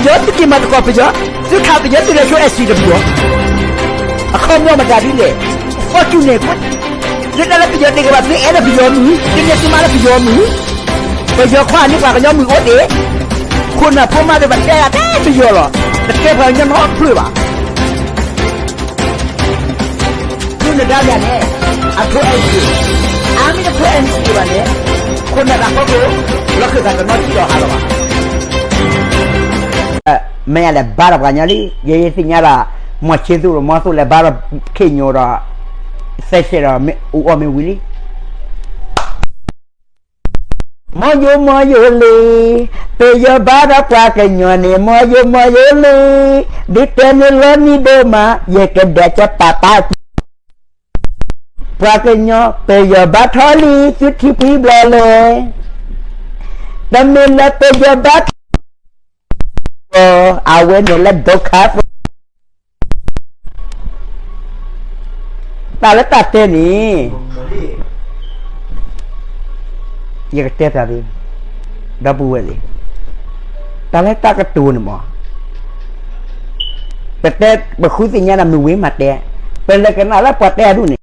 ပြောတိတိမတကောပြောစခါတရတဲ့ချို SCW အခုမှမတားဘူးလေ fortune ကိုဒီကလည်းပြောတဲ့ကဘာလဲအဲ့ဒါပြောမူဒီနေ့ကမှလည်းပြောမူပြောခွာနေပါကြောင့်မူဟုတ်တယ်ခုနပေါ်မှာတဲ့တရားတဲ့ပြောလို့တကယ်ဘာညမဟုတ်ပြပါဒီနေ့ဒါလည်းအခုအဲ့ဒီအာမီတဲ့ plan ကိုပါလေခုနကတော့လောက်ကတော့တော့ကြည့်တော့ဟာတော့မဲလည်းဘာတော့ကညာလေးရေးစညာလာမချေသူမဆိုလည်းဘာတော့ခေညောတော့ဆက်ရှယ်တော့ဦးအမေဝီလီမောယိုလေးပေရဘာတော့ကကညောနေမောယိုလေးဒီတန်လောနီဒိုမာရေကတဲ့ချပပါပရကညောပေရဘာထော်လီချစ်တီပီဘလေတမင်လည်းပေရဘာအဝဲနဲ့လက်ဒုက္ခတာလက်တတဲ့နီရကတဲ့တာဒီဒဘူဝဲလေတာလက်တကတူနမောပတဲ့ဘခုစညာနမဝေးမတဲ့ပလကနာလာပတဲ့ဒုနေ